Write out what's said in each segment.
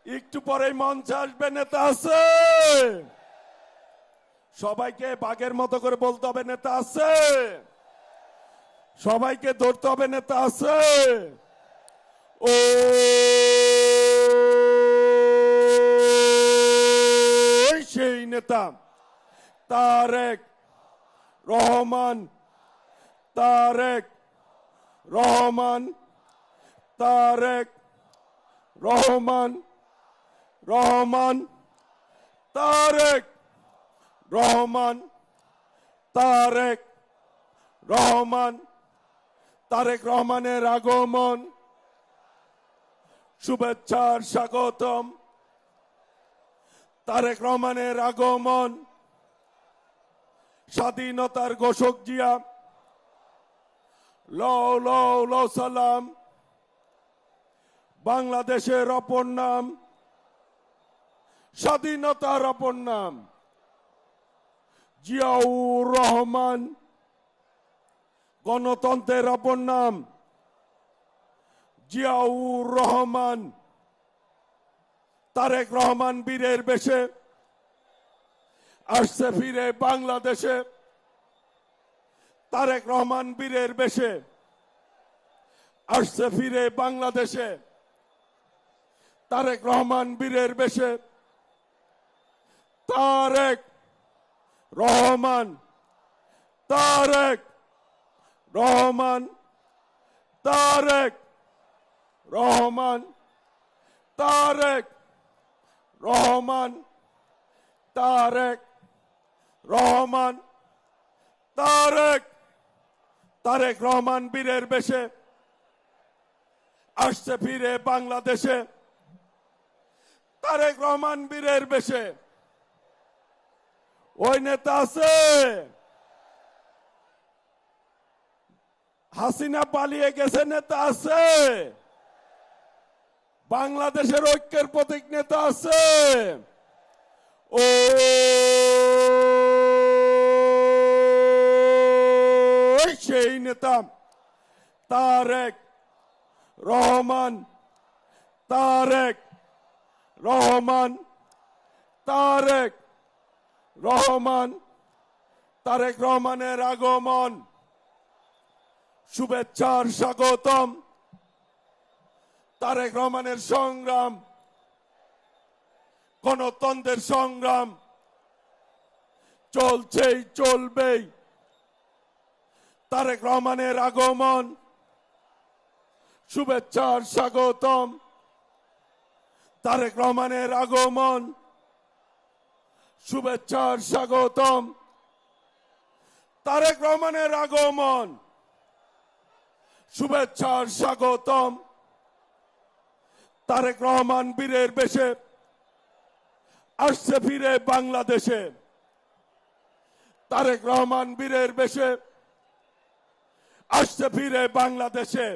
একটু পরেই মঞ্চে আসবে নেতা আছে, সবাইকে বাঘের মতো করে বলতে হবে নেতা আছে, সবাইকে ধরতে হবে নেতা আছে। ও সেই নেতা তারেক রহমান, তারেক রহমান, তারেক রহমান, রহমান, তারেক রহমান, তারেক রহমান, তারেক রহমানের আগমন, শুভেচ্ছার স্বাগতম। তারেক রহমানের আগমন, স্বাধীনতার ঘোষক জিয়া, লও লও লও সালাম, বাংলাদেশের অপর নাম, স্বাধীনতার অপর নাম জিয়াউর রহমান, গণতন্ত্রের অপর নাম জিয়াউর রহমান। তারেক রহমান বীরের বেশে আসছে ফিরে বাংলাদেশে, তারেক রহমান বীরের বেশে আসছে ফিরে বাংলাদেশে, তারেক রহমান বীরের বেশে, তারেক রহমান, তারেক রহমান, তারেক রহমান, তারেক রহমান, তারেক রহমান, তারেক, তারেক রহমান বীরের বেশে আসছে ফিরে বাংলাদেশে, তারেক রহমান বীরের বেশে। ওই নেতা আছে, হাসিনা পালিয়ে গেছে নেতা আছে, বাংলাদেশের ঐক্যের প্রতীক নেতা আছে। ও সেই নেতা তারেক রহমান, তারেক রহমান, তারেক রহমান, তারেক রহমানের আগমন, শুভেচ্ছার স্বাগতম। তারেক রহমানের সংগ্রাম, গণতন্ত্রের সংগ্রাম চলছেই চলবেই। তারেক রহমানের আগমন, শুভেচ্ছার স্বাগতম। তারেক রহমানের আগমন, শুভেচ্ছার স্বাগতম। তারেক রহমানের আগমন, শুভেচ্ছার স্বাগতম। তারেক রহমান বীরের বেশে আসছে ফিরে বাংলাদেশে, তারেক রহমান বীরের বেশে আসছে ফিরে বাংলাদেশে,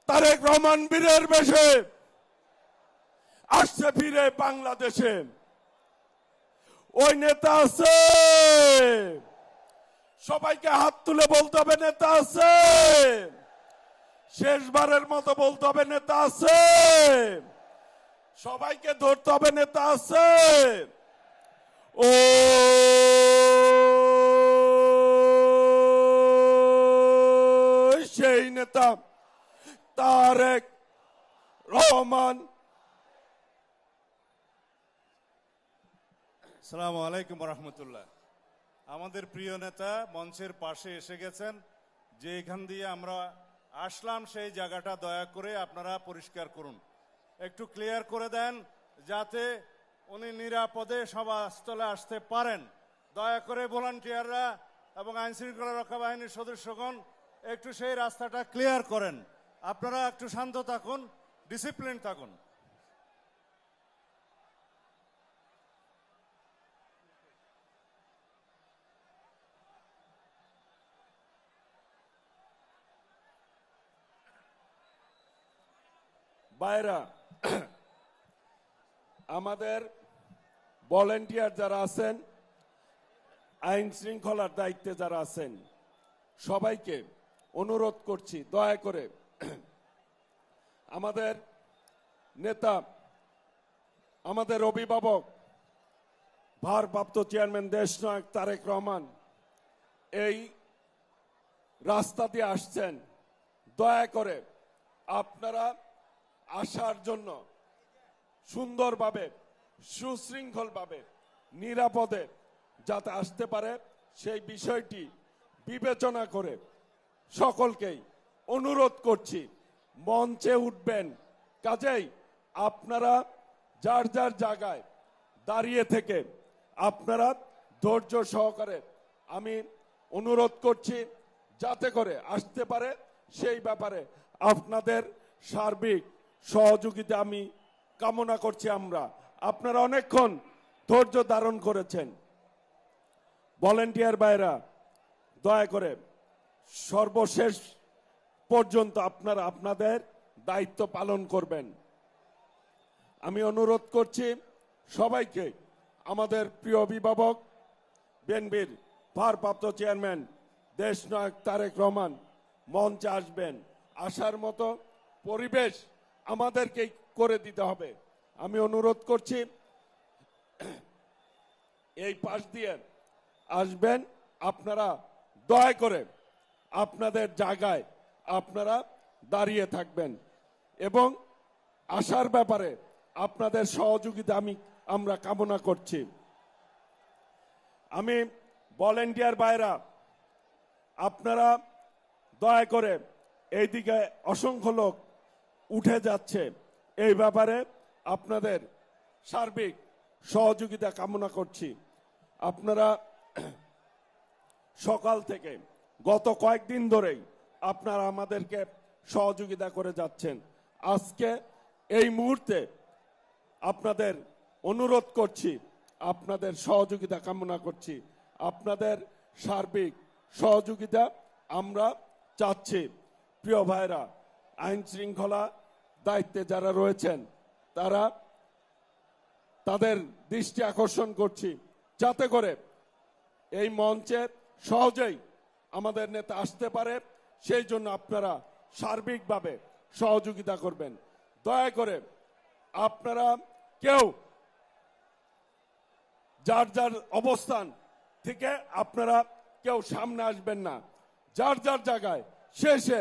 তারেক রহমান বীরের বেশে আসছে ফিরে বাংলাদেশে। ওই নেতা আছে, সবাইকে হাত তুলে বলতে হবে নেতা আছে, শেষবারের মতো বলতে হবে নেতা আছে, সবাইকে ধরতে হবে নেতা আছে। ও সেই নেতা তারেক রহমান। আসসালামু আলাইকুম রহমতুল্লাহ। আমাদের প্রিয় নেতা মঞ্চের পাশে এসে গেছেন, যে এখান দিয়ে আমরা আসলাম সেই জায়গাটা দয়া করে আপনারা পরিষ্কার করুন, একটু ক্লিয়ার করে দেন যাতে উনি নিরাপদে সভাস্থলে আসতে পারেন। দয়া করে ভলান্টিয়াররা এবং আইনশৃঙ্খলা রক্ষা বাহিনীর সদস্যগণ একটু সেই রাস্তাটা ক্লিয়ার করেন। আপনারা একটু শান্ত থাকুন, ডিসিপ্লিন থাকুন। বাইরা আমাদের ভলেন্টিয়ার যারা আছেন, আইন শৃঙ্খলার দায়িত্বে যারা আছেন, সবাইকে অনুরোধ করছি দয়া করে আমাদের নেতা আমাদের অভিভাবক ভারপ্রাপ্ত চেয়ারম্যান দেশনায়ক তারেক রহমান এই রাস্তা দিয়ে আসছেন। দয়া করে আপনারা আসার জন্য সুন্দরভাবে সুশৃঙ্খলভাবে নিরাপদে যাতে আসতে পারে সেই বিষয়টি বিবেচনা করে সকলকেই অনুরোধ করছি মঞ্চে উঠবেন। কাজেই আপনারা যার যার জায়গায় দাঁড়িয়ে থেকে আপনারা ধৈর্য সহকারে আমি অনুরোধ করছি যাতে করে আসতে পারে সেই ব্যাপারে আপনাদের সার্বিক সহযোগিতা আমি কামনা করছি। আপনারা অনেকক্ষণ ধৈর্য ধারণ করেছেন। ভলেন্টিয়ার ভাইরা দয়া করে সর্বশেষ পর্যন্ত আপনারা আপনাদের দায়িত্ব পালন করবেন। আমি অনুরোধ করছি সবাইকে আমাদের প্রিয় অভিভাবক বিএনপির ভারপ্রাপ্ত চেয়ারম্যান দেশনায়ক তারেক রহমান মঞ্চে আসবেন। আসার মতো পরিবেশ আমাদেরকে করে দিতে হবে। আমি অনুরোধ করছি এই পাশ দিয়ে আসবেন। আপনারা দয়া করে আপনাদের জায়গায় আপনারা দাঁড়িয়ে থাকবেন এবং আসার ব্যাপারে আপনাদের সহযোগিতা আমরা কামনা করছি। আমি ভলেন্টিয়ার ভাইরা আপনারা দয়া করে এইদিকে অসংখ্য লোক উঠে যাচ্ছে, এই ব্যাপারে আপনাদের সার্বিক সহযোগিতা কামনা করছি। আপনারা সকাল থেকে গত কয়েকদিন ধরেই আপনারা আমাদেরকে সহযোগিতা করে যাচ্ছেন। আজকে এই মুহূর্তে আপনাদের অনুরোধ করছি, আপনাদের সহযোগিতা কামনা করছি। আপনাদের সার্বিক সহযোগিতা আমরা চাচ্ছি। প্রিয় ভাইরা, আইন শৃঙ্খলা দায়িত্বে যারা রয়েছেন তাদের দৃষ্টি আকর্ষণ করছি যাতে করে এই মঞ্চে সহজেই আমাদের নেতা আসতে পারে, সেই জন্য আপনারা সার্বিকভাবে সহযোগিতা করবেন। দয়া করে আপনারা কেউ যার যার অবস্থান থেকে আপনারা কেউ সামনে আসবেন না, যার যার জায়গায় শেষে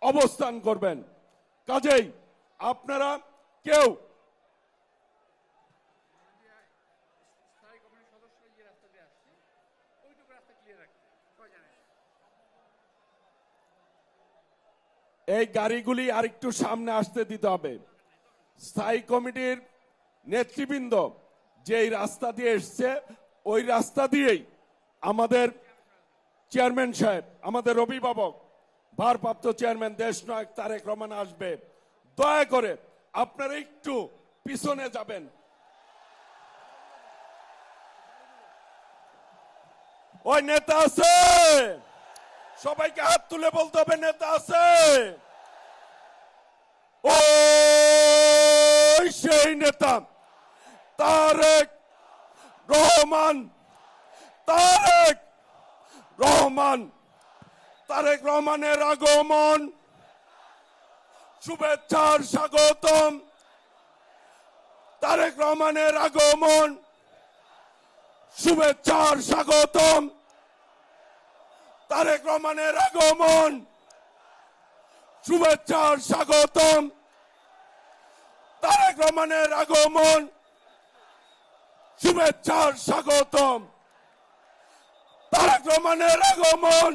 অবস্থান করবেন। কাজেই আপনারা কেউ এই গাড়িগুলি আরেকটু সামনে আসতে দিতে হবে। স্থায়ী কমিটির নেতৃবৃন্দ যেই রাস্তা দিয়ে এসছে ওই রাস্তা দিয়েই আমাদের চেয়ারম্যান সাহেব, আমাদের অভিভাবক ভারপ্রাপ্ত চেয়ারম্যান দেশনায়ক তারেক রহমান আসবে। দয়া করে আপনারা একটু পিছনে যাবেন। ওই নেতা আছে, সবাইকে হাত তুলে বলতে হবে নেতা আছে। ওই সেই নেতা তারেক রহমান, তারেক রহমান, তারেক রহমানের আগমন, শুভেচ্ছার স্বাগতম। তারেক রহমানের আগমন, শুভেচ্ছার স্বাগতম। তারেক রহমানের আগমন, শুভেচ্ছার স্বাগতম। তারেক রহমানের আগমন, শুভেচ্ছার স্বাগতম। তারেক রহমানের আগমন,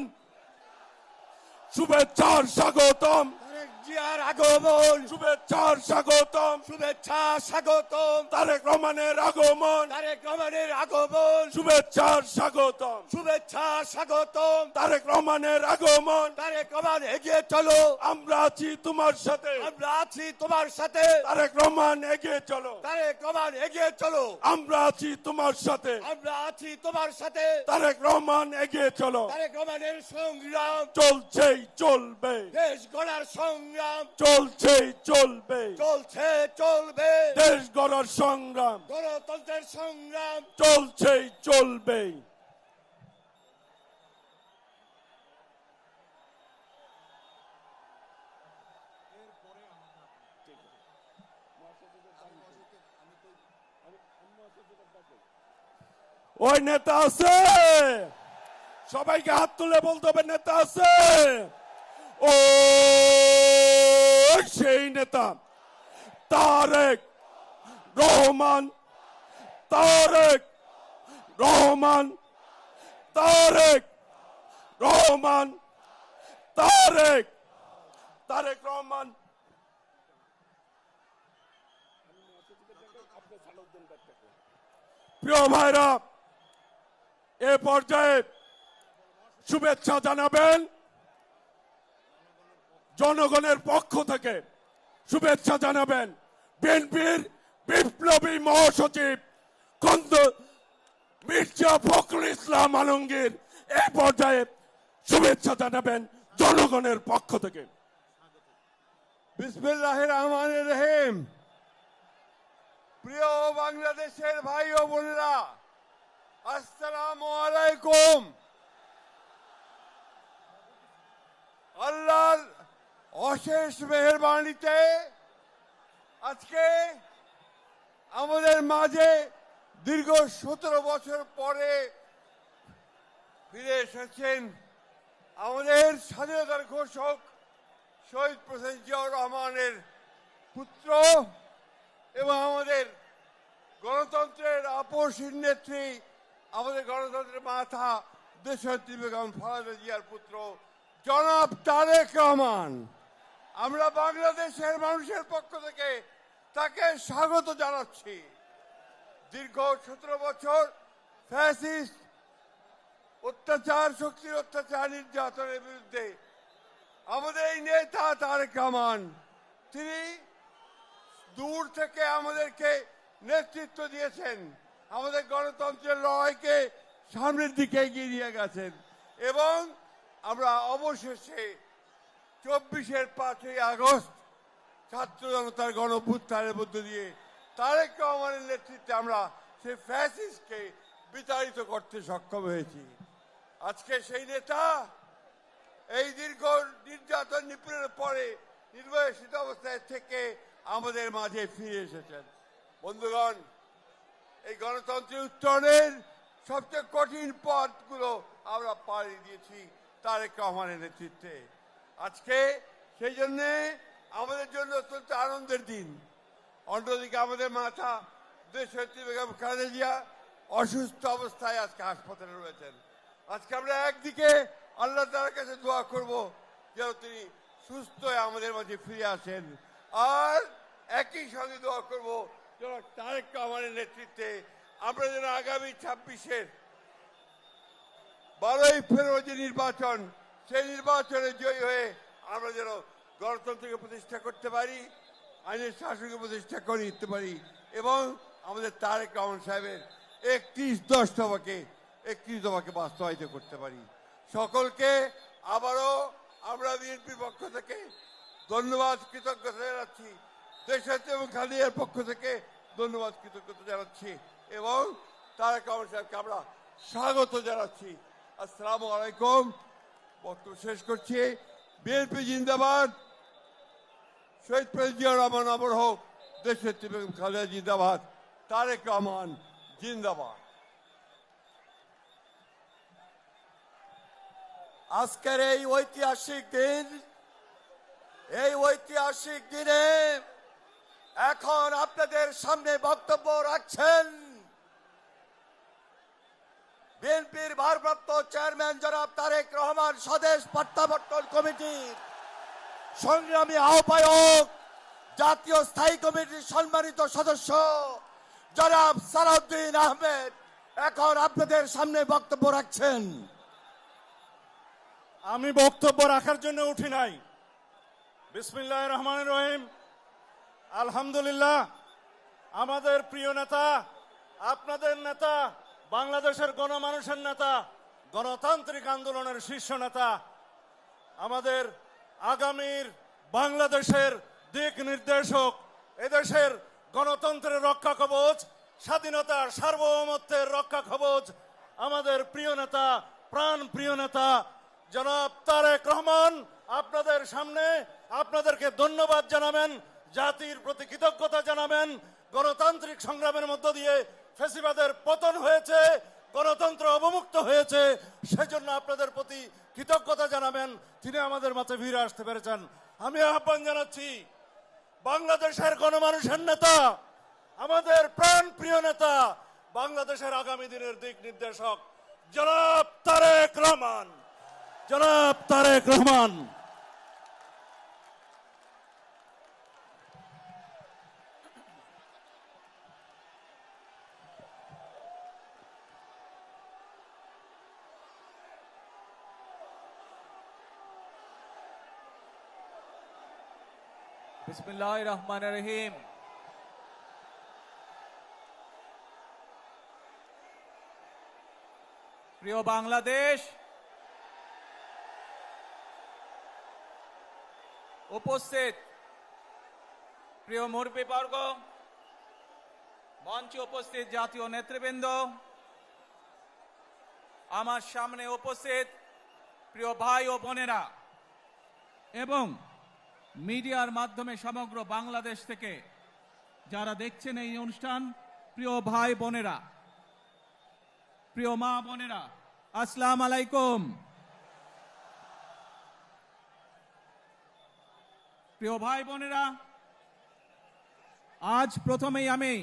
শুভেচ্ছার স্বাগতম। তারেক জিয়ার আগমন, শুভেচ্ছার স্বাগতম। শুভেচ্ছা স্বাগতম। তারেক রহমানের আগমন, তারেক রহমানের আগমন, শুভেচ্ছার স্বাগতম। শুভেচ্ছা স্বাগতম। তারেক রহমানের আগমন। তারেক রহমান এগিয়ে চলো, আমরা আছি তোমার সাথে। আমরা আছি তোমার সাথে। তারেক রহমান এগিয়ে চলো, তারেক রহমান এগিয়ে চলো, আমরা আছি তোমার সাথে। আমরা আছি তোমার সাথে। তারেক রহমান এগিয়ে চলো, তারেক রহমানের সংগ্রাম চলছেই চলবে, দেশ গড়ার সংগ্রাম চলছেই চলবে, চলছে চলবে, দেশ গড়ার সংগ্রাম গণতন্ত্রের সংগ্রাম চলছেই চলবে। ওই নেতা আছে? সবাইকে হাত তুলে বলতে হবে নেতা আছে। ও সেই নেতা তারেক রহমান, তারেক রহমান, তারেক রহমান, তারেক তারেক রহমান। প্রিয় ভাইরা, এ পর্যায়ে শুভেচ্ছা জানাবেন জনগণের পক্ষ থেকে, শুভেচ্ছা জানাবেন বিএনপির বিপ্লবী মহাসচিব খন্দ মির্জা ফখরুল ইসলাম আলমগীর এই পর্যায়ে শুভেচ্ছা জানাবেন জনগণের পক্ষ থেকে। বিসমিল্লাহির রহমানির রহিম। প্রিয় বাংলাদেশের ভাই ও বোনেরা, আসসালামু আলাইকুম। আল্লাহর অশেষ মেহেরবানিতে আজকে আমাদের মাঝে দীর্ঘ 17 বছর পরে ফিরে এসেছেন আমাদের স্বাধীনতার ঘোষক শহীদ প্রেসিডেন্ট জিয়াউর রহমানের পুত্র এবং আমাদের গণতন্ত্রের আপসহীন নেত্রী, আমাদের গণতন্ত্রের মাথা দেশনেত্রী বেগম খালেদা জিয়ার পুত্র জনাব তারেক রহমান। আমরা বাংলাদেশের মানুষের পক্ষ থেকে তাকে স্বাগত জানাচ্ছি। দীর্ঘ 17 বছর ফ্যাসিস্ট অত্যাচার, শক্তির অত্যাচার, নির্যাতনের বিরুদ্ধে আমাদের এই নেতা তারেক রহমান, তিনি দূর থেকে আমাদেরকে নেতৃত্ব দিয়েছেন, আমাদের গণতন্ত্রের লড়াইকে সামনের দিকে এগিয়ে নিয়ে গেছেন এবং আমরা অবশেষে 24-এর 5ই আগস্ট ছাত্র জনতার গণঅভ্যুত্থানের মধ্য দিয়ে তারেক রহমানের নেতৃত্বে আমরা সেই ফ্যাসিস্টকে বিতাড়িত করতে সক্ষম হয়েছি। আজকে সেই নেতা এই দীর্ঘ নির্যাতন নিপীড়নের পরে নির্বাসিত অবস্থায় থেকে আমাদের মাঝে ফিরে এসেছেন। বন্ধুগণ, এই গণতন্ত্রের উত্তরণের সবচেয়ে কঠিন পথগুলো আমরা পাড়ি দিয়েছি তারেক রহমানের নেতৃত্বে। আজকে সেই জন্যে আমাদের জন্য অত্যন্ত আনন্দের দিন। অন্যদিকে আমাদের মাথা দেশনেত্রী বেগম খালেদা জিয়া অসুস্থ অবস্থায় আজকে হাসপাতালে রয়েছেন। আজকে আমরা একদিকে আল্লাহ তাআলার কাছে দোয়া করব যেন তিনি সুস্থ হয়ে আমাদের মাঝে ফিরে আসেন, আর একই সঙ্গে দোয়া করব যেন তারেক রহমানের নেতৃত্বে আমরা যেন আগামী 26-এর 12ই ফেব্রুয়ারি নির্বাচন, সেই নির্বাচনে জয়ী হয়ে আমরা যেন গণতন্ত্রকে প্রতিষ্ঠা করতে পারি, আইনের শাসনকে প্রতিষ্ঠা করে দিতে পারি এবং আমাদের তারেক রহমান সাহেবের 31 দফাকে বাস্তবায়িত করতে পারি। সকলকে আবারও আমরা বিএনপির পক্ষ থেকে ধন্যবাদ, কৃতজ্ঞতা জানাচ্ছি। দেশনেত্রী এবং খালেদার পক্ষ থেকে ধন্যবাদ, কৃতজ্ঞতা জানাচ্ছি এবং তারেক রহমান সাহেবকে আমরা স্বাগত জানাচ্ছি। আসসালামু আলাইকুম। বক্তব্য শেষ করছি। বিএনপি জিন্দাবাদ, শহীদ প্রেসিডেন্ট জিয়াউর রহমান অমর হোক, দেশনেত্রী বেগম খালেদা জিন্দাবাদ, তারেক রহমান জিন্দাবাদ। আজকের এই ঐতিহাসিক দিনে এখন আপনাদের সামনে বক্তব্য রাখছেন বিএনপির ভারপ্রাপ্ত চেয়ারম্যান জনাব তারেক রহমান, স্বদেশ প্রত্যাবর্তন কমিটির সংগ্রামী আহ্বায়ক, জাতীয় স্থায়ী কমিটির সম্মানিত সদস্য জনাব সালাউদ্দিন আহমেদ এখন আপনাদের সামনে বক্তব্য রাখছেন। আমি বক্তব্য রাখার জন্য উঠি নাই। বিসমিল্লাহির রহমানির রহিম। আলহামদুলিল্লাহ, আমাদের প্রিয় নেতা, আপনাদের নেতা, বাংলাদেশের গণমানুষের নেতা, গণতান্ত্রিক আন্দোলনের শীর্ষ নেতা, আমাদের আগামীর বাংলাদেশের দিক নির্দেশক, এদেশের গণতন্ত্রের রক্ষা কবচ, স্বাধীনতার সার্বভৌমত্বের রক্ষা কবচ, আমাদের প্রিয় নেতা, প্রাণ প্রিয় নেতা জনাব তারেক রহমান আপনাদের সামনে আপনাদেরকে ধন্যবাদ জানাবেন, জাতির প্রতি কৃতজ্ঞতা জানাবেন। গণতান্ত্রিক সংগ্রামের মধ্য দিয়ে ফ্যাসিবাদের পতন হয়েছে, গণতন্ত্র অবমুক্ত হয়েছে, সেজন্য আপনাদের প্রতি কৃতজ্ঞতা জানাবেন। তিনি আমাদের মাঝে ফিরে আসতে পেরেছেন। আমি আহ্বান জানাচ্ছি বাংলাদেশের গণমানুষের নেতা, আমাদের প্রাণ প্রিয় নেতা, বাংলাদেশের আগামী দিনের দিক নির্দেশক জনাব তারেক রহমান, জনাব তারেক রহমান। বিসমিল্লাহির রহমানির রহিম। প্রিয় বাংলাদেশ, উপস্থিত প্রিয় মুরব্বীবর্গ, মঞ্চে উপস্থিত জাতীয় নেতৃবৃন্দ, আমার সামনে উপস্থিত প্রিয় ভাই ও বোনেরা এবং মিডিয়ার মাধ্যমে সমগ্র বাংলাদেশ থেকে যারা দেখছেন এই অনুষ্ঠান, প্রিয় ভাই বোনেরা, প্রিয় মা বোনেরা, আসসালামু আলাইকুম। প্রিয় ভাই বোনেরা, আজ প্রথমেই আমি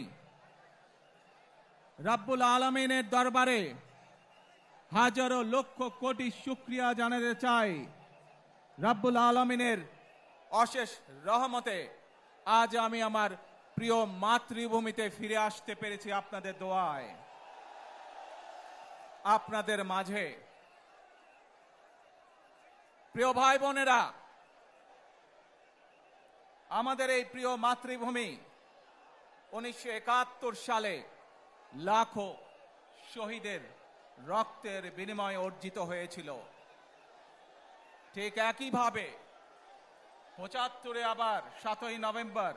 রাব্বুল আলামিনের দরবারে হাজারো লক্ষ কোটি শুকরিয়া জানাতে চাই। রাব্বুল আলামিনের অশেষ রহমতে আজ আমি আমার প্রিয় মাতৃভূমিতে ফিরে আসতে পেরেছি আপনাদের দোয়ায়, আপনাদের মাঝে। প্রিয় ভাই বোনেরা, আমাদের এই প্রিয় মাতৃভূমি 1971 সালে লাখো শহীদের রক্তের বিনিময়ে অর্জিত হয়েছিল। ঠিক একইভাবে 75-এ আবার 7ই নভেম্বর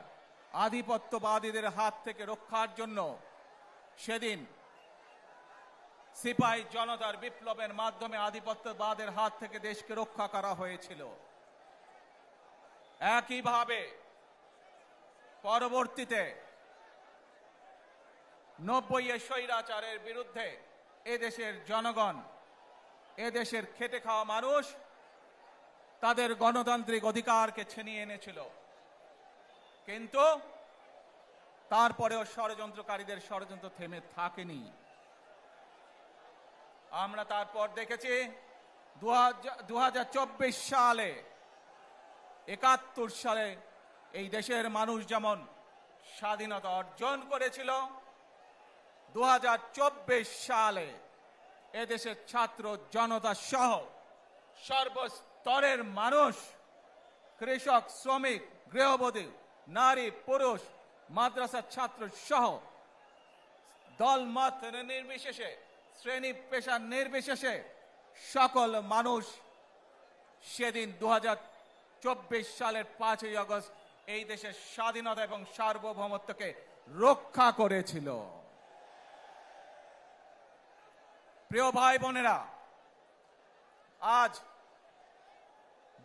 আধিপত্যবাদীদের হাত থেকে রক্ষার জন্য সেদিন সিপাহী জনতার বিপ্লবের মাধ্যমে আধিপত্যবাদের হাত থেকে দেশকে রক্ষা করা হয়েছিল। একইভাবে পরবর্তীতে 90-এ স্বৈরাচারের বিরুদ্ধে এদেশের জনগণ, এদেশের খেটে খাওয়া মানুষ তাদের গণতান্ত্রিক অধিকারকে ছিনিয়ে এনেছিল। কিন্তু তারপরেও ষড়যন্ত্রকারীদের ষড়যন্ত্র থেমে থাকেনি। আমরা তারপর দেখেছি 2024 সালে, 71 সালে এই দেশের মানুষ যেমন স্বাধীনতা অর্জন করেছিল, 2024 সালে এদেশের ছাত্র জনতা সহ সর্বস্তরের মানুষ, কৃষক, শ্রমিক, গৃহবধূ, নারী, পুরুষ, মাদ্রাসার ছাত্র সহ দলমত নির্বিশেষে, শ্রেণী পেশা নির্বিশেষে সকল মানুষ সেদিন 2024 সালের 5ই আগস্ট এই দেশের স্বাধীনতা এবং সার্বভৌমত্বকে রক্ষা করেছিল। প্রিয় ভাই বোনেরা, আজ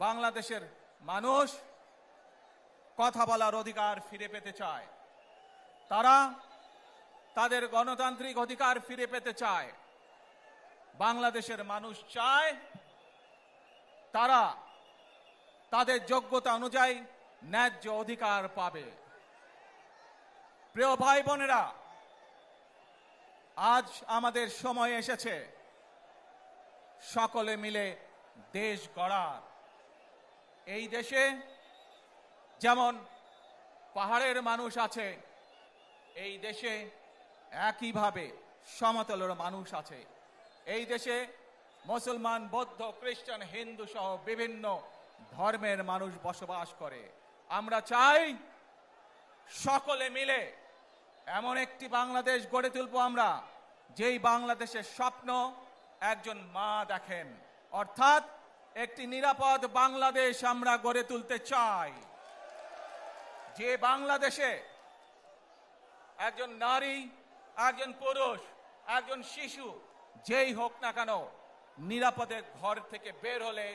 বাংলাদেশের মানুষ কথা বলার অধিকার ফিরে পেতে চায়, তারা তাদের গণতান্ত্রিক অধিকার ফিরে পেতে চায়। বাংলাদেশের মানুষ চায় তারা তাদের যোগ্যতা অনুযায়ী ন্যায্য অধিকার পাবে। প্রিয় ভাই বোনেরা, আজ আমাদের সময় এসেছে সকলে মিলে দেশ গড়ার। এই দেশে যেমন পাহাড়ের মানুষ আছে, এই দেশে একইভাবে সমতলের মানুষ আছে। এই দেশে মুসলমান, বৌদ্ধ, খ্রিস্টান, হিন্দু সহ বিভিন্ন ধর্মের মানুষ বসবাস করে। আমরা চাই সকলে মিলে এমন একটি বাংলাদেশ গড়ে তুলব আমরা, যেই বাংলাদেশের স্বপ্ন একজন মা দেখেন, অর্থাৎ একটি নিরাপদ বাংলাদেশ আমরা গড়ে তুলতে চাই। যে বাংলাদেশে একজন নারী, একজন পুরুষ, একজন শিশু যেই হোক না কেন নিরাপদে ঘর থেকে বের হলে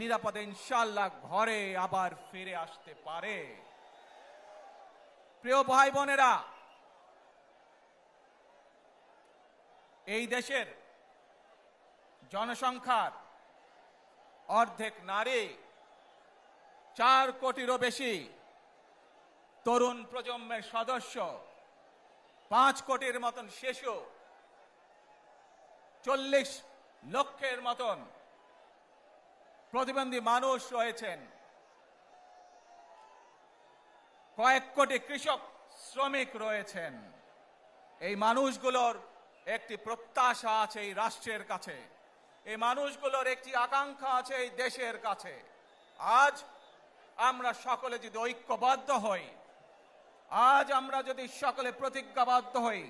নিরাপদে ইনশাআল্লাহ ঘরে আবার ফিরে আসতে পারে। প্রিয় ভাই বোনেরা, এই দেশের জনসংখ্যার অর্ধেক নারী, 4 কোটিরও বেশি তরুণ প্রজন্মের সদস্য, 5 কোটির মতন শিশু, 40 লক্ষের মতন প্রতিবন্ধী মানুষ রয়েছেন, কয়েক কোটি কৃষক শ্রমিক রয়েছেন। এই মানুষগুলোর একটি প্রত্যাশা আছে এই রাষ্ট্রের কাছে, এই মানুষগুলোর একটি আকাঙ্ক্ষা আছে এই দেশের কাছে। আজ আমরা সকলে যদি ঐক্যবদ্ধ হই, আজ আমরা যদি সকলে প্রতিজ্ঞাবদ্ধ হই,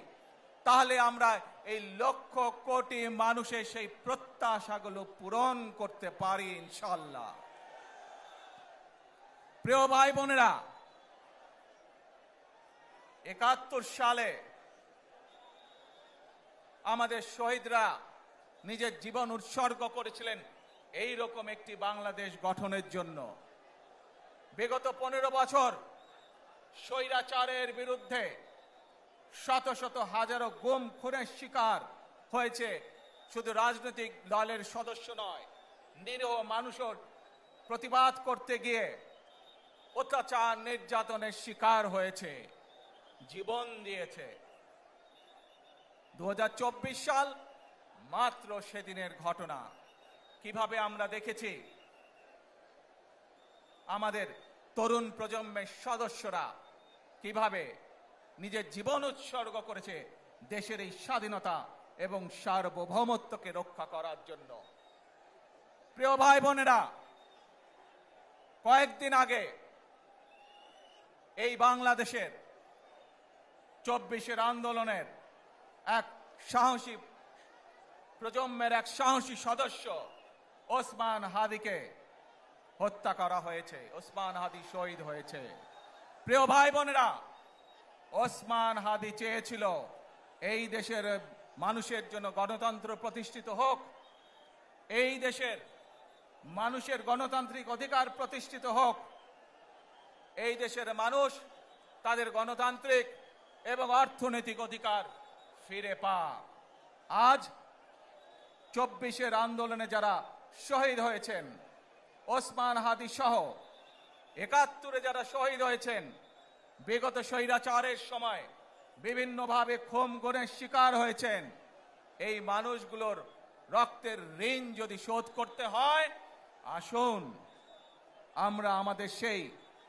তাহলে আমরা এই লক্ষ কোটি মানুষের সেই প্রত্যাশাগুলো পূরণ করতে পারি ইনশাআল্লাহ। প্রিয় ভাই বোনেরা, 71 সালে আমাদের শহীদরা নিজের জীবন উৎসর্গ করেছিলেন এই রকম একটি বাংলাদেশ গঠনের জন্য। বিগত 15 বছর স্বৈরাচারের বিরুদ্ধে শত শত হাজারো গুম খুনের শিকার হয়েছে শুধু রাজনৈতিক দলের সদস্য নয়, নিরীহ মানুষের প্রতিবাদ করতে গিয়ে অত্যাচার নির্যাতনের শিকার হয়েছে, জীবন দিয়েছে। 2024 সাল মাত্র সেদিনের ঘটনা। কিভাবে আমরা দেখেছি আমাদের তরুণ প্রজন্মের সদস্যরা কিভাবে নিজের জীবন উৎসর্গ করেছে দেশের এই স্বাধীনতা এবং সার্বভৌমত্বকে রক্ষা করার জন্য। প্রিয় ভাই বোনেরা, কয়েকদিন আগে এই বাংলাদেশের 24-এর আন্দোলনের এক সাহসী প্রজন্মের এক সাহসী সদস্য ওসমান হাদিকে হত্যা করা হয়েছে। ওসমান হাদি শহীদ হয়েছে। প্রিয় ভাই বোনেরা, ওসমান হাদি চেয়েছিল এই দেশের মানুষের জন্য গণতন্ত্র প্রতিষ্ঠিত হোক, এই দেশের মানুষের গণতান্ত্রিক অধিকার প্রতিষ্ঠিত হোক, এই দেশের মানুষ তাদের গণতান্ত্রিক এবং অর্থনৈতিক অধিকার ফিরে পাক। আজ 24-এর আন্দোলনে যারা শহীদ হয়েছেন, ওসমান হাদি সহ 71-এ যারা শহীদ হয়েছেন, বিগত স্বৈরাচারের সময় বিভিন্নভাবে খুন গুমের শিকার হয়েছেন, এই মানুষগুলোর রক্তের ঋণ যদি শোধ করতে হয়, আসুন আমরা আমাদের সেই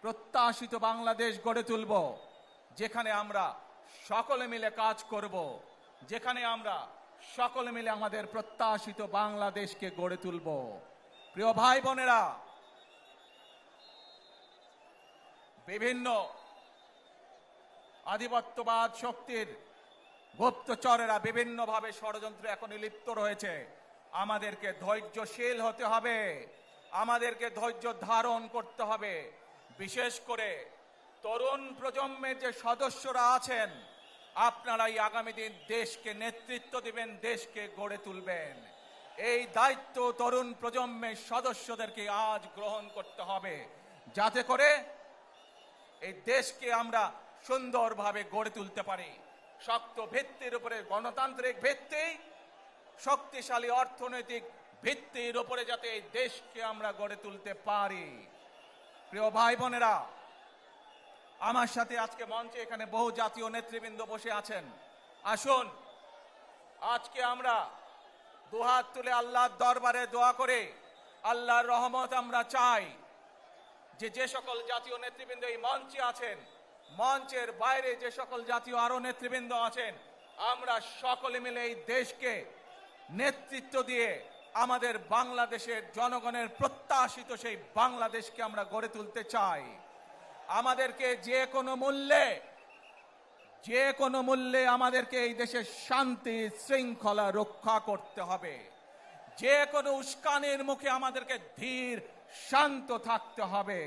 প্রত্যাশিত বাংলাদেশ গড়ে তুলব, যেখানে আমরা সকলে মিলে কাজ করব, যেখানে আমরা সকলে মিলে আমাদের প্রত্যাশিত বাংলাদেশকে গড়ে তুলব। প্রিয় ভাই বোনেরা, বিভিন্ন আধিপত্যবাদ শক্তির গুপ্তচরেরা বিভিন্নভাবে ষড়যন্ত্রে এখনই লিপ্ত রয়েছে। আমাদেরকে ধৈর্যশীল হতে হবে, আমাদেরকে ধৈর্য ধারণ করতে হবে। বিশেষ করে তরুণ প্রজন্মের যে সদস্যরা আছেন, আপনারাই আগামী দিন দেশকে নেতৃত্ব দিবেন, দেশকে গড়ে তুলবেন। এই দায়িত্ব তরুণ প্রজন্মের সদস্যদেরকে আজ গ্রহণ করতে হবে, যাতে করে এই দেশকে আমরা সুন্দরভাবে গড়ে তুলতে পারি। শক্ত ভিত্তির উপরে, গণতান্ত্রিক ভিত্তি, শক্তিশালী অর্থনৈতিক ভিত্তির উপরে যাতে এই দেশকে আমরা গড়ে তুলতে পারি। প্রিয় ভাই বোনেরা, আমার সাথে আজকে মঞ্চে এখানে বহু জাতীয় নেতৃবৃন্দ বসে আছেন। আসুন আজকে আমরা দুহাত তুলে আল্লাহর দরবারে দোয়া করে আল্লাহর রহমত আমরা চাই। যে সকল জাতীয় নেতৃবৃন্দ এই মঞ্চে আছেন, মঞ্চের বাইরে যে সকল জাতীয় আরো নেতৃবৃন্দ আছেন, আমরা সকলে মিলে এই দেশকে নেতৃত্ব দিয়ে আমাদের বাংলাদেশের জনগণের প্রত্যাশিত সেই বাংলাদেশকে আমরা গড়ে তুলতে চাই। আমাদেরকে যে কোনো মূল্যে আমাদেরকে এই দেশের শান্তি শৃঙ্খলা রক্ষা করতে হবে। যে কোনো উস্কানির মুখে আমাদেরকে ধীর শান্ত থাকতে হবে।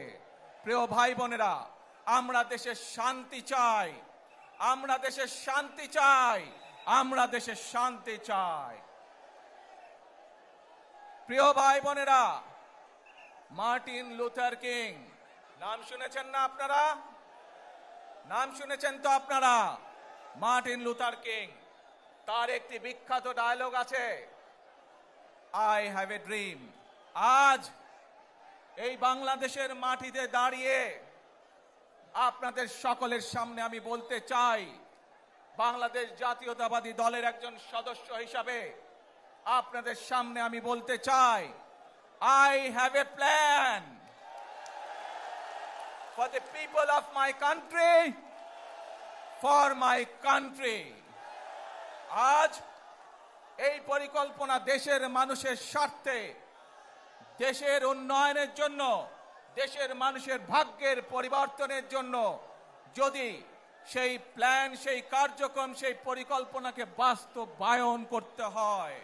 প্রিয় ভাই বোনেরা, আমরা দেশের শান্তি চাই, আমরা দেশের শান্তি চাই, আমরা দেশের শান্তি চাই। প্রিয় ভাই বোনেরা, মার্টিন লুথার কিং নাম শুনেছেন না আপনারা? নাম শুনেছেন তো আপনারা? মার্টিন লুথার কিং, তার একটি বিখ্যাত ডায়লগ আছে, আই হ্যাভ এ ড্রিম। আজ এই বাংলাদেশের মাটিতে দাঁড়িয়ে আপনাদের সকলের সামনে আমি বলতে চাই, বাংলাদেশ জাতীয়তাবাদী দলের একজন সদস্য হিসাবে আপনাদের সামনে আমি বলতে চাই, I have a plan for the people of my country, for my country. আজ এই পরিকল্পনা দেশের মানুষের স্বার্থে, দেশের উন্নয়নের জন্য, দেশের মানুষের ভাগ্যের পরিবর্তনের জন্য যদি সেই প্ল্যান, সেই কার্যক্রম, সেই পরিকল্পনাকে বাস্তবায়ন করতে হয়,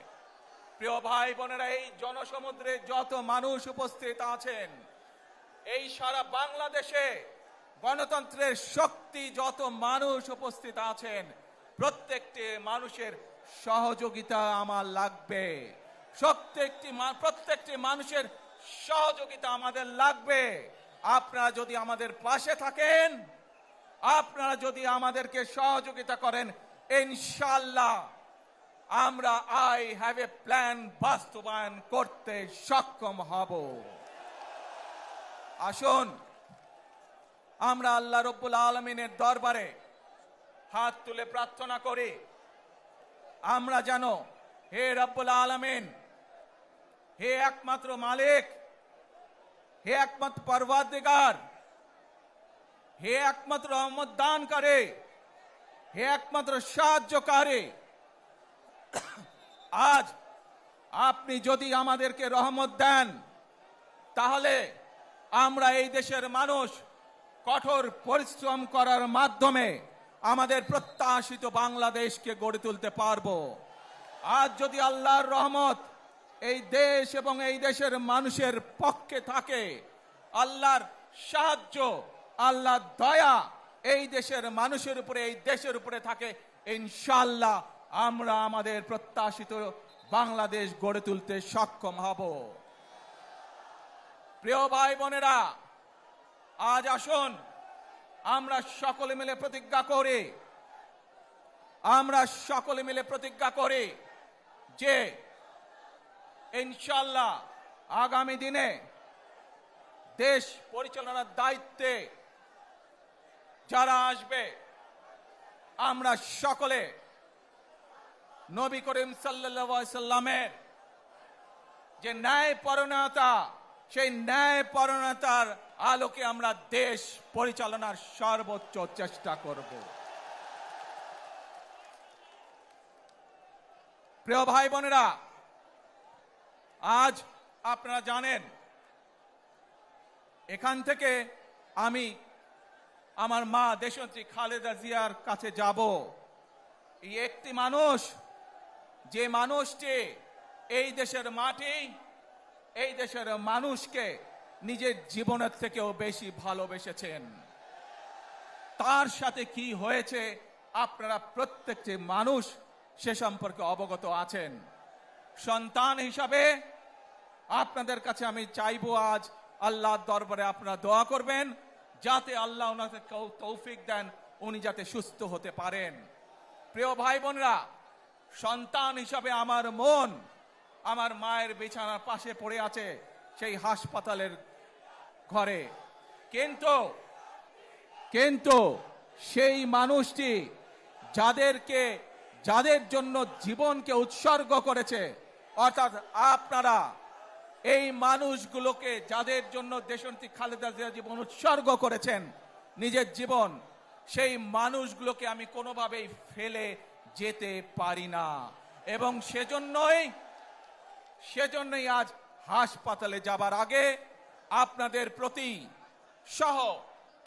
প্রিয় ভাই বোনেরা, এই জনসমুদ্রে যত মানুষ উপস্থিত আছেন, এই সারা বাংলাদেশে গণতন্ত্রের শক্তি যত মানুষ উপস্থিত আছেন, প্রত্যেকটি মানুষের সহযোগিতা আমার লাগবে। প্রত্যেকটি মানুষের সহযোগিতা আমাদের লাগবে। আপনারা যদি আমাদের পাশে থাকেন, আপনারা যদি আমাদেরকে সহযোগিতা করেন, ইনশাআল্লাহ আমরা আই হ্যাভ এ প্ল্যান বাস্তবায়ন করতে সক্ষম হব। আসুন আমরা আল্লাহ রব্বুল আলামিনের দরবারে হাত তুলে প্রার্থনা করি, আমরা জানো, হে রব্বুল আলামিন, হে একমাত্র মালিক, হে একমাত্র পরওয়ারদিগার, হে একমাত্র রহমত দানকারী, হে একমাত্র সাহায্যকারী, আজ আপনি যদি আমাদেরকে রহমত দেন, তাহলে আমরা এই দেশের মানুষ কঠোর পরিশ্রম করার মাধ্যমে আমাদের প্রত্যাশিত বাংলাদেশকে গড়ে তুলতে পারবো। আজ যদি আল্লাহর রহমত এই দেশ এবং এই দেশের মানুষের পক্ষে থাকে, আল্লাহর সাহায্য, আল্লাহর দয়া এই দেশের মানুষের উপরে, এই দেশের উপরে থাকে, ইনশাআল্লাহ আমরা আমাদের প্রত্যাশিত বাংলাদেশ গড়ে তুলতে সক্ষম হব। প্রিয় ভাই বোনেরা, আজ আসুন আমরা সকলে মিলে প্রতিজ্ঞা করি, আমরা সকলে মিলে প্রতিজ্ঞা করি যে ইনশাআল্লাহ আগামী দিনে দেশ পরিচালনার দায়িত্বে যারা আসবে, আমরা সকলে নবী করিম সাল্লাল্লাহু আলাইহি সাল্লামের যে ন্যায়পরায়ণতা, সেই ন্যায়পরায়ণতার আলোকে আমরা দেশ পরিচালনার সর্বোচ্চ চেষ্টা করব। প্রিয় ভাই বোনেরা, আজ আপনারা জানেন, এখান থেকে আমি আমার মা দেশনেত্রী খালেদা জিয়ার কাছে যাব। এই একটি মানুষ, যে মানুষটি এই দেশের মাটি, এই দেশের মানুষকে নিজের জীবনের থেকেও বেশি ভালোবেসেছেন, তার সাথে কি হয়েছে আপনারা প্রত্যেকটি মানুষ সে সম্পর্কে অবগত আছেন। সন্তান হিসাবে আপনাদের কাছে আমি চাইবো, আজ আল্লাহর দরবারে আপনারা দোয়া করবেন যাতে আল্লাহ ওনাকে তৌফিক দেন, উনি যাতে সুস্থ হতে পারেন। প্রিয় ভাই বোনরা, সন্তান হিসাবে আমার মন আমার মায়ের বিছানার পাশে পড়ে আছে সেই হাসপাতালের ঘরে, কিন্তু সেই মানুষটি যাদের জন্য জীবনকে উৎসর্গ করেছে, অর্থাৎ আপনারা এই মানুষগুলোকে, যাদের জন্য দেশনেত্রী খালেদা জিয়া জীবন উৎসর্গ করেছেন, নিজের জীবন, সেই মানুষগুলোকে আমি কোনোভাবেই ফেলে যেতে পারি না। এবং সেজন্যই আজ হাসপাতালে যাবার আগে আপনাদের প্রতি সহ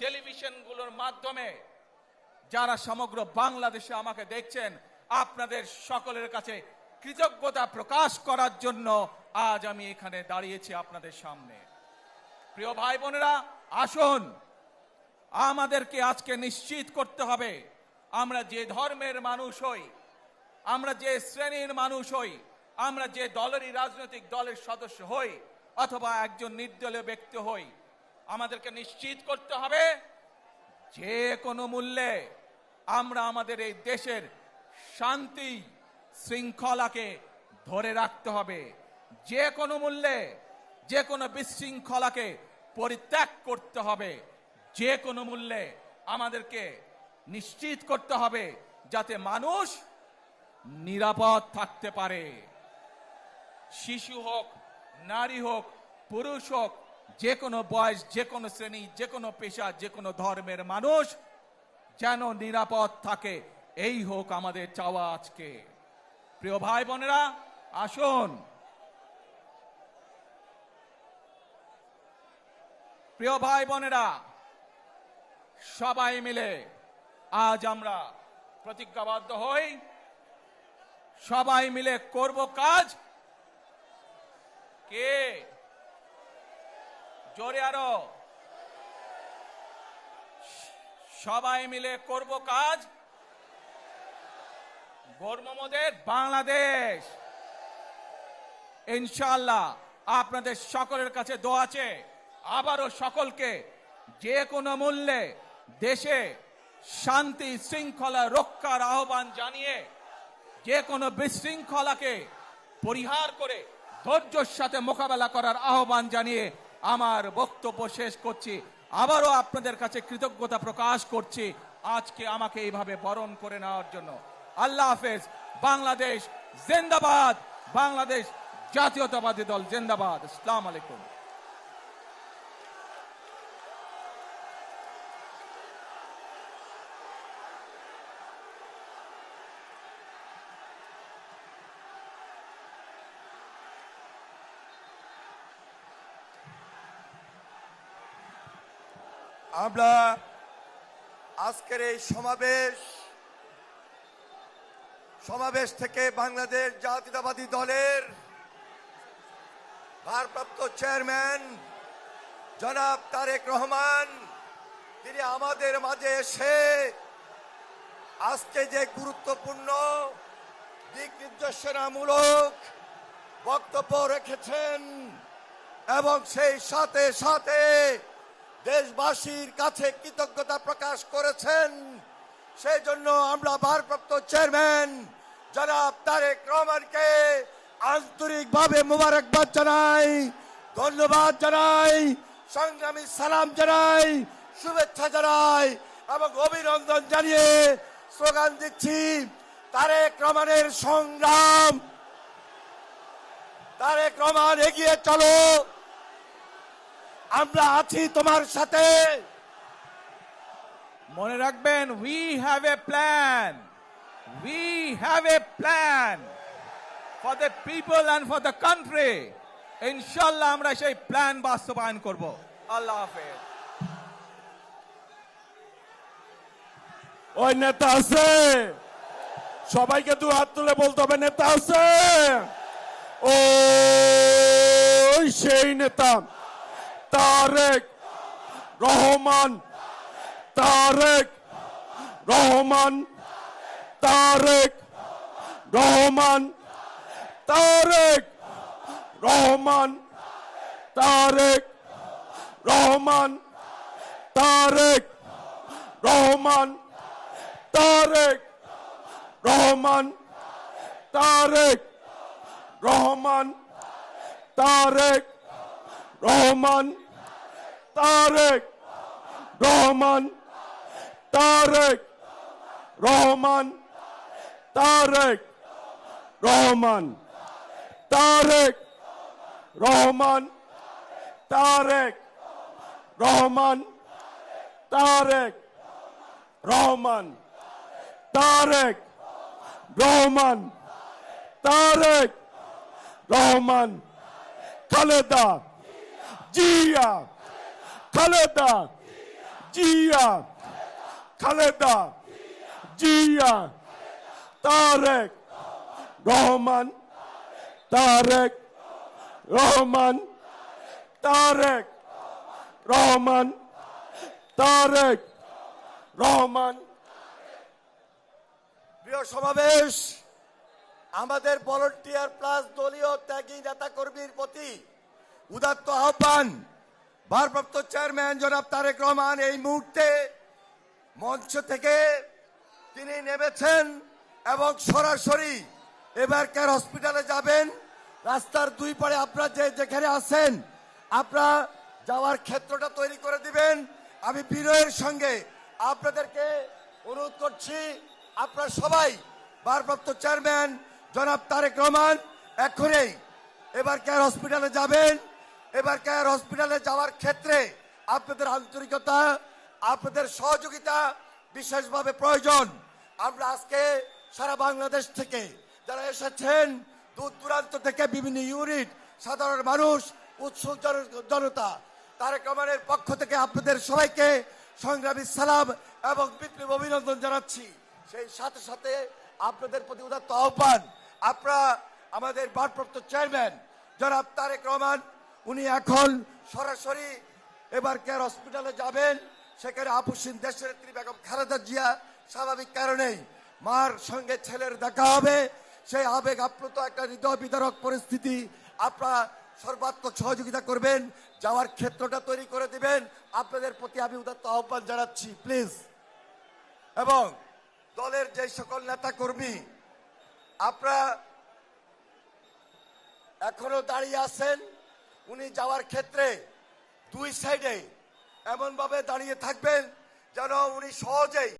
টেলিভিশনগুলোর মাধ্যমে যারা সমগ্র বাংলাদেশে আমাকে দেখছেন, আপনাদের সকলের কাছে কৃতজ্ঞতা প্রকাশ করার জন্য আজ আমি এখানে দাঁড়িয়েছি আপনাদের সামনে। প্রিয় ভাই বোনেরা, আসুন আমাদেরকে আজকে নিশ্চিত করতে হবে, আমরা যে ধর্মের মানুষ হই, আমরা যে শ্রেণীর মানুষ হই, আমরা যে দলেরই রাজনৈতিক দলের সদস্য হই অথবা একজন নির্দলীয় ব্যক্তি হই, আমাদেরকে নিশ্চিত করতে হবে যে কোনো মূল্যে আমরা আমাদের এই দেশের শান্তি শৃঙ্খলাকে ধরে রাখতে হবে। যে কোনো মূল্যে যে কোনো বিশৃঙ্খলাকে পরিত্যাগ করতে হবে। যে কোনো মূল্যে আমাদেরকে নিশ্চিত করতে হবে যাতে মানুষ নিরাপদ থাকতে পারে। শিশু হোক, নারী হোক, পুরুষ হোক, যে কোনো বয়স, যে কোনো শ্রেণী, যে কোনো পেশা, যে কোনো ধর্মের মানুষ যেন নিরাপদ থাকে, এই হোক আমাদের চাওয়া আজকে। প্রিয় ভাই বোনেরা, আসুন প্রিয় ভাই বোনেরা, সবাই মিলে আজ আমরা প্রতিজ্ঞাবদ্ধ হই, সবাই মিলে করব কাজ। কে জোরে আরো, সবাই মিলে করব কাজ, গর্ব মোদের বাংলাদেশ। ইনশাআল্লাহ আপনাদের সকলের কাছে দোয়া আছে, আবারও সকলকে যে কোনো মূল্যে দেশে শান্তি শৃঙ্খলা রক্ষার আহ্বান জানিয়ে যে কোনো বিশৃঙ্খলাকে পরিহার করে ধৈর্যের সাথে মোকাবেলা করার আহ্বান জানিয়ে আমার বক্তব্য শেষ করছি। আবারও আপনাদের কাছে কৃতজ্ঞতা প্রকাশ করছি আজকে আমাকে এইভাবে বরণ করে নেওয়ার জন্য। আল্লাহ হাফেজ। বাংলাদেশ জিন্দাবাদ, বাংলাদেশ জাতীয়তাবাদী দল জিন্দাবাদ। আসসালামু আলাইকুম। আমরা আজকের এই সমাবেশ থেকে বাংলাদেশ জাতীয়তাবাদী দলের ভারপ্রাপ্ত চেয়ারম্যান জনাব তারেক রহমান, তিনি আমাদের মাঝে এসে আজকে যে গুরুত্বপূর্ণ দিক নির্দেশনামূলক বক্তব্য রেখেছেন এবং সেই সাথে সাথে দেশবাসীর কাছে কৃতজ্ঞতা প্রকাশ করেছেন, সেই জন্য আমরা ভারপ্রাপ্ত চেয়ারম্যান জনাব তারেক রহমানকে আন্তরিকভাবে মোবারকবাদ জানাই, ধন্যবাদ জানাই, সংগ্রামী সালাম জানাই, শুভেচ্ছা জানাই এবং অভিনন্দন জানিয়ে স্লোগান দিচ্ছি, তারেক রহমানের সংগ্রাম, তারেক রহমান এগিয়ে চলো, আমরা আছি তোমার সাথে। মনে রাখবেন, we have a plan, we have a plan for the people and for the country. ইনশাল্লাহ আমরা সেই প্ল্যান বাস্তবায়ন করব। আল্লাহ হাফেজ। ওই নেতা আছে, সবাইকে দু হাত তুলে বলতে হবে নেতা আছে। ওই সেই নেতা তারেক রহমান, তারেক রহমান, তারেক রহমান, তারেক রহমান, তারেক রহমান, তারেক রহমান, তারেক রহমান, তারেক রহমান, তারেক রহমান, তারেক রহমান, তারেক রহমান, তারেক রহমান, তারেক রহমান, তারেক রহমান, তারেক রহমান, তারেক রহমান, তারেক রহমান, খালেদা জিয়া, খালেদা জিয়া, খালেদা জিয়া, তারেক রহমান, তারেক রহমান, তারেক রহমান, তারেক রহমান। প্রিয় সমাবেশ, আমাদের ভলান্টিয়ার প্লাস দলীয় ত্যাগী নেতা কর্মীর প্রতি উদাত্ত আহ্বান, ভারপ্রাপ্ত চেয়ারম্যান জনাব তারেক রহমান এই মুহূর্তে মঞ্চ থেকে তিনি নেমেছেন এবং সরাসরি এবারকার হসপিটালে যাবেন। রাস্তার দুই পারে আপনারা যেখানে আছেন আপনারা যাওয়ার ক্ষেত্রটা তৈরি করে দিবেন। আমি বিনয়ের সঙ্গে আপনাদেরকে অনুরোধ করছি, আপনারা সবাই ভারপ্রাপ্ত চেয়ারম্যান জনাব তারেক রহমান এখনই এবার কেয়ার হসপিটালে যাবেন। এবার কেয়ার হসপিটালে যাওয়ার ক্ষেত্রে আপনাদের আন্তরিকতা, আপনাদের সহযোগিতা বিশেষভাবে প্রয়োজন। আমরা আজকে সারা বাংলাদেশ থেকে যারা এসেছেন, দূর দূরান্ত থেকে বিভিন্ন ইউনিট, সাধারণ মানুষ, উৎসুক জনতা, তারেক রহমানের পক্ষ থেকে আপনাদের সবাইকে সংগ্রামী সালাম এবং বিপ্লব অভিনন্দন জানাচ্ছি। সেই সাথে সাথে আপনাদের প্রতি উদাত্ত আহ্বান, আপনারা আমাদের ভারপ্রাপ্ত চেয়ারম্যান জনাব তারেক রহমান উনি এখন সরাসরি এবার কেয়ার হসপিটালে যাবেন। সেখানে আপুসিন দেশের নেত্রী বেগম খালেদা জিয়া স্বাভাবিক কারণেই মার সঙ্গে ছেলের দেখা হবে। সেই আবেগ আপ্লুত একটা হৃদয় বিদারক পরিস্থিতি, আপনারা সর্বাত্মক সহযোগিতা করবেন, যাওয়ার ক্ষেত্রটা তৈরি করে দিবেন। আপনাদের প্রতি আমি উদাত্ত আহ্বান জানাচ্ছি প্লিজ। এবং দলের যে সকল নেতা কর্মী আপনারা এখনো দাঁড়িয়ে আছেন, উনি যাওয়ার ক্ষেত্রে দুই সাইডে এমন ভাবে দাঁড়িয়ে থাকবেন যেন উনি সহজেই